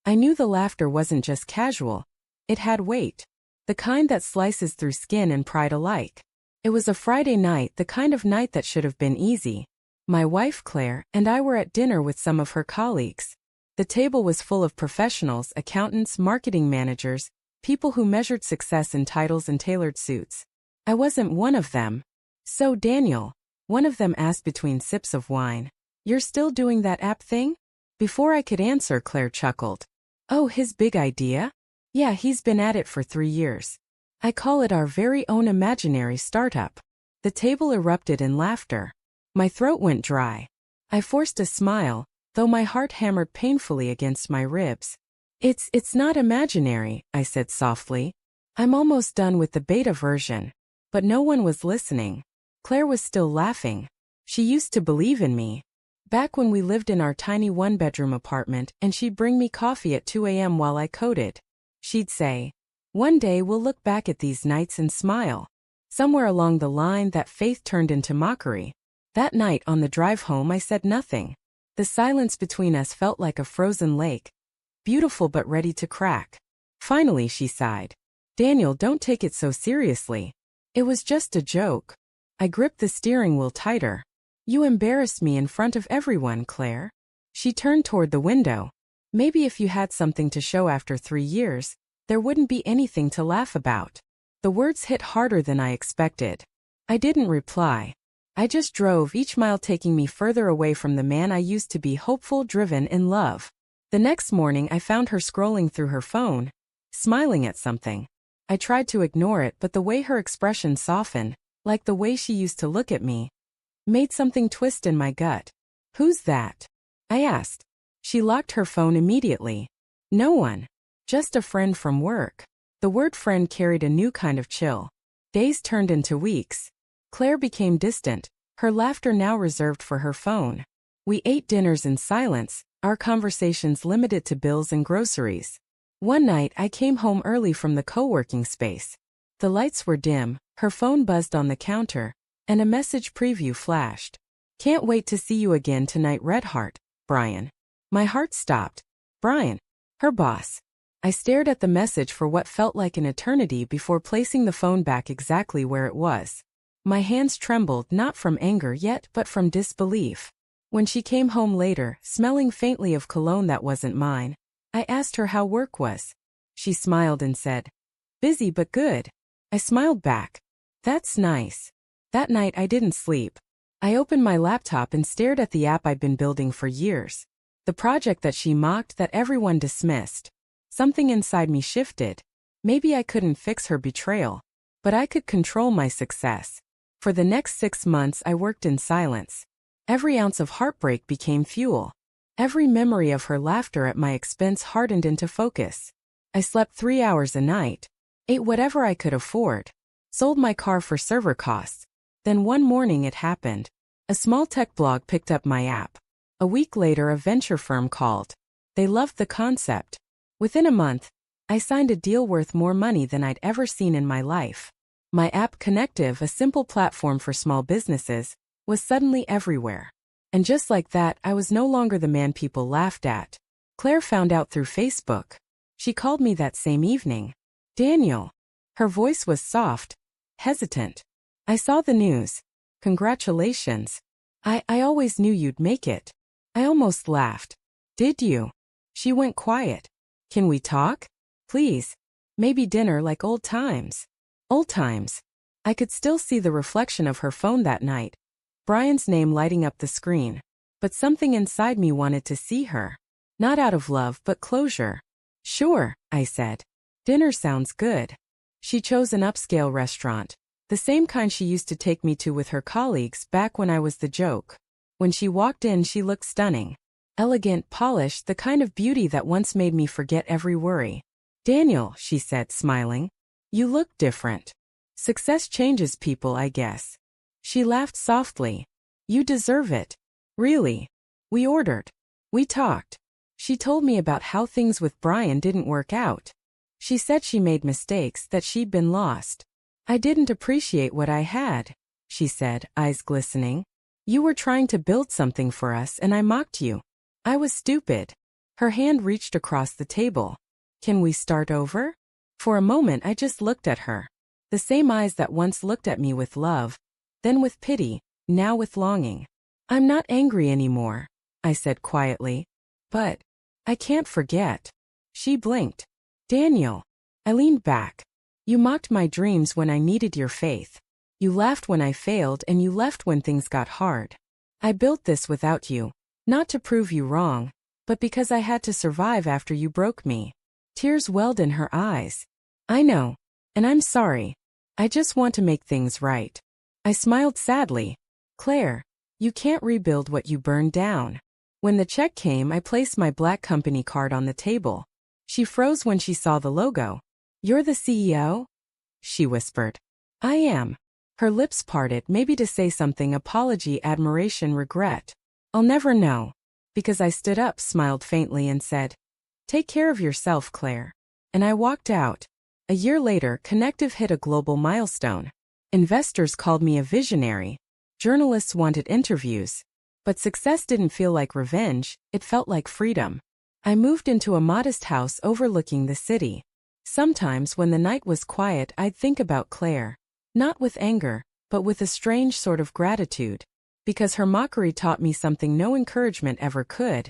I knew the laughter wasn't just casual. It had weight. The kind that slices through skin and pride alike. It was a Friday night, the kind of night that should have been easy. My wife Claire and I were at dinner with some of her colleagues. The table was full of professionals, accountants, marketing managers, people who measured success in titles and tailored suits. I wasn't one of them. "So Daniel," one of them asked between sips of wine, "you're still doing that app thing?" Before I could answer, Claire chuckled. "Oh, his big idea? Yeah, he's been at it for 3 years. I call it our very own imaginary startup." The table erupted in laughter. My throat went dry. I forced a smile, though my heart hammered painfully against my ribs. It's not imaginary," I said softly. "I'm almost done with the beta version." But no one was listening. Claire was still laughing. She used to believe in me. Back when we lived in our tiny one-bedroom apartment and she'd bring me coffee at 2 a.m. while I coded. She'd say, "One day we'll look back at these nights and smile." Somewhere along the line, that faith turned into mockery. That night on the drive home, I said nothing. The silence between us felt like a frozen lake. Beautiful but ready to crack. Finally, she sighed. "Daniel, don't take it so seriously. It was just a joke." I gripped the steering wheel tighter. "You embarrassed me in front of everyone, Claire." She turned toward the window. "Maybe if you had something to show after 3 years, there wouldn't be anything to laugh about." The words hit harder than I expected. I didn't reply. I just drove, each mile taking me further away from the man I used to be, hopeful, driven, in love. The next morning I found her scrolling through her phone, smiling at something. I tried to ignore it, but the way her expression softened, like the way she used to look at me, made something twist in my gut. "Who's that?" I asked. She locked her phone immediately. "No one. Just a friend from work." The word friend carried a new kind of chill. Days turned into weeks. Claire became distant, her laughter now reserved for her phone. We ate dinners in silence, our conversations limited to bills and groceries. One night I came home early from the co-working space. The lights were dim, her phone buzzed on the counter, and a message preview flashed. "Can't wait to see you again tonight, Redheart, Brian." My heart stopped. Brian, her boss. I stared at the message for what felt like an eternity before placing the phone back exactly where it was. My hands trembled, not from anger yet, but from disbelief. When she came home later, smelling faintly of cologne that wasn't mine, I asked her how work was. She smiled and said, "Busy but good." I smiled back. "That's nice." That night I didn't sleep. I opened my laptop and stared at the app I'd been building for years. The project that she mocked, that everyone dismissed. Something inside me shifted. Maybe I couldn't fix her betrayal, but I could control my success. For the next 6 months I worked in silence. Every ounce of heartbreak became fuel. Every memory of her laughter at my expense hardened into focus. I slept 3 hours a night, ate whatever I could afford, sold my car for server costs. Then one morning it happened. A small tech blog picked up my app. A week later a venture firm called. They loved the concept. Within a month, I signed a deal worth more money than I'd ever seen in my life. My app, Connective, a simple platform for small businesses, was suddenly everywhere. And just like that, I was no longer the man people laughed at. Claire found out through Facebook. She called me that same evening. "Daniel." Her voice was soft, hesitant. "I saw the news. Congratulations. I always knew you'd make it." I almost laughed. "Did you?" She went quiet. "Can we talk? Please. Maybe dinner, like old times." Old times. I could still see the reflection of her phone that night, Brian's name lighting up the screen. But something inside me wanted to see her. Not out of love, but closure. "Sure," I said. "Dinner sounds good." She chose an upscale restaurant, the same kind she used to take me to with her colleagues back when I was the joke. When she walked in, she looked stunning. Elegant, polished, the kind of beauty that once made me forget every worry. "Daniel," she said, smiling. "You look different. Success changes people, I guess." She laughed softly. "You deserve it. Really." We ordered. We talked. She told me about how things with Brian didn't work out. She said she made mistakes, that she'd been lost. "I didn't appreciate what I had," she said, eyes glistening. "You were trying to build something for us and I mocked you. I was stupid." Her hand reached across the table. Can we start over? For a moment I just looked at her. The same eyes that once looked at me with love, then with pity, now with longing. I'm not angry anymore, I said quietly. But I can't forget. She blinked. Daniel. I leaned back. You mocked my dreams when I needed your faith. You laughed when I failed and you left when things got hard. I built this without you, not to prove you wrong, but because I had to survive after you broke me. Tears welled in her eyes. I know, and I'm sorry. I just want to make things right. I smiled sadly. Claire, you can't rebuild what you burned down. When the check came, I placed my black company card on the table. She froze when she saw the logo. You're the CEO? She whispered. I am. Her lips parted, maybe to say something: apology, admiration, regret. I'll never know. Because I stood up, smiled faintly and said, Take care of yourself, Claire. And I walked out. A year later, Connective hit a global milestone. Investors called me a visionary. Journalists wanted interviews. But success didn't feel like revenge, it felt like freedom. I moved into a modest house overlooking the city. Sometimes when the night was quiet, I'd think about Claire. Not with anger, but with a strange sort of gratitude. Because her mockery taught me something no encouragement ever could.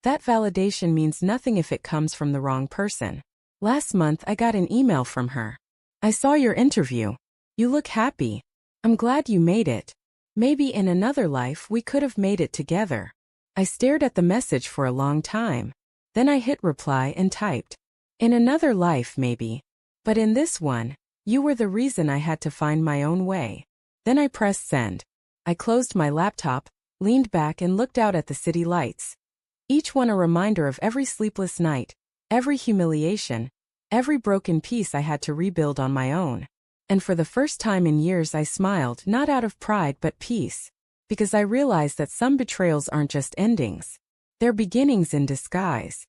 That validation means nothing if it comes from the wrong person. Last month I got an email from her. I saw your interview. You look happy. I'm glad you made it. Maybe in another life we could have made it together. I stared at the message for a long time. Then I hit reply and typed. In another life maybe. But in this one, you were the reason I had to find my own way. Then I pressed send. I closed my laptop, leaned back and looked out at the city lights. Each one a reminder of every sleepless night, every humiliation, every broken piece I had to rebuild on my own. And for the first time in years I smiled, not out of pride but peace. Because I realized that some betrayals aren't just endings. They're beginnings in disguise.